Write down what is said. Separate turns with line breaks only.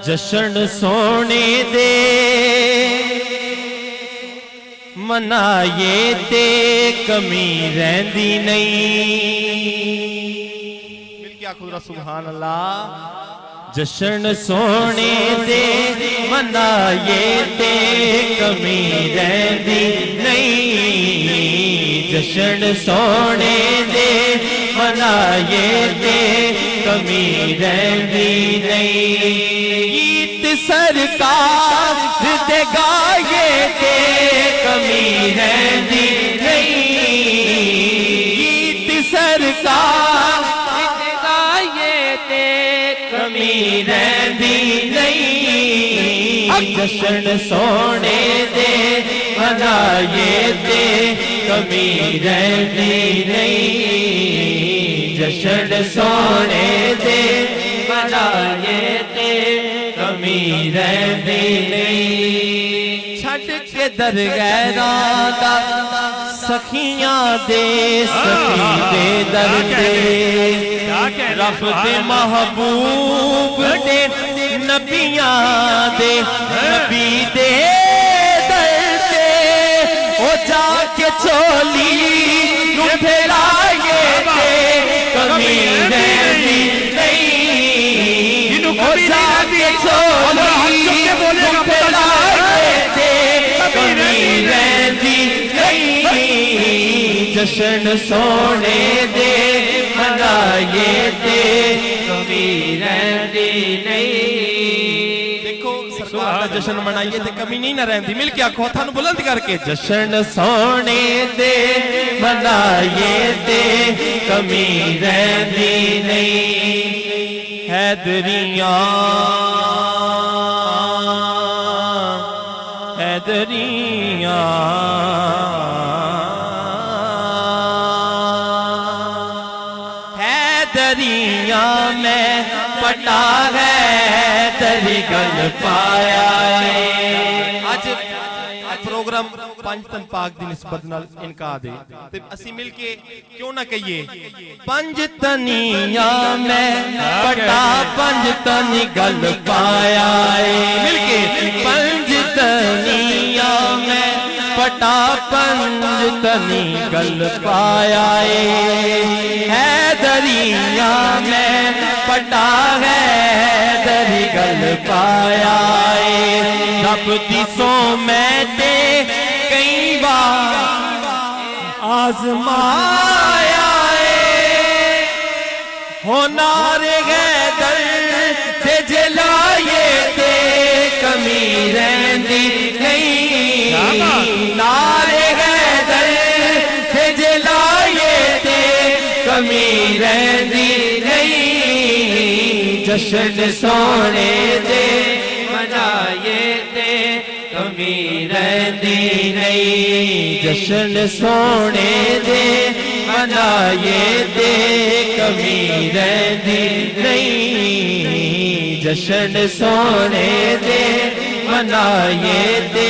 جشن سونے دے منائے تے کمی رہندی نہیں مل کے آکھو سبحان اللہ جشن سونے دے منائے تے کمی رہندی نہیں جشن سونے دے منائے تے کمی رہندی نہیں گیت سرکار دے گائے تے کمی رہندی نہیں گیت سرکار دے گائے تے کمی رہندی نہیں جشن سونے دے منائے تے کمی رہندی نہیں جشن سونے دے منائے تے کمی رہندی نہیں چھٹ کے در غیراں دا سخیاں دے سخی دے در دے رب دے محبوب دے نبیاں دے نبی دے در دے او جا کے چولی نو پھیلائے تے کمی رہندی نہیں او جا کے چولی نو پھیلائے تے کمی رہندی نہیں جشن سونے دے منائے تے کمی رہندی نہیں دیکھو سرکار دا جشن منائیے تے کمی نہیں نہ رہندی مل کے آکھو ہتھاں نوں بلند کر کے جشن سونے دے منائے تے کمی رہندی نہیں حیدریاں حیدریاں حیدریاں میں پٹا ہے تری گل پایا ہے آج پروگرام پنجتن پاک دی نسبت نال انکا دے اسی مل کے کیوں نہ کہیے پنجتنیاں میں پٹا پنجتنی گل پایا ہے مل کے پنجتنیاں میں پٹا پنجتنی گل پایا ہے حیدریاں میں پٹا حیدری گل پایا ہے رب دی سو میں تے کئی بار آزمایا ہے ہونار حیدر تے جلائے تے کمی رہندی نہیں نار حیدر تے جلائے تے کمی رہندی نہیں جشن سونے دے منائے تے کمی رہندی نہیں جشن سونے دے منائے تے کمی رہندی نہیں جشن سونے دے منائے تے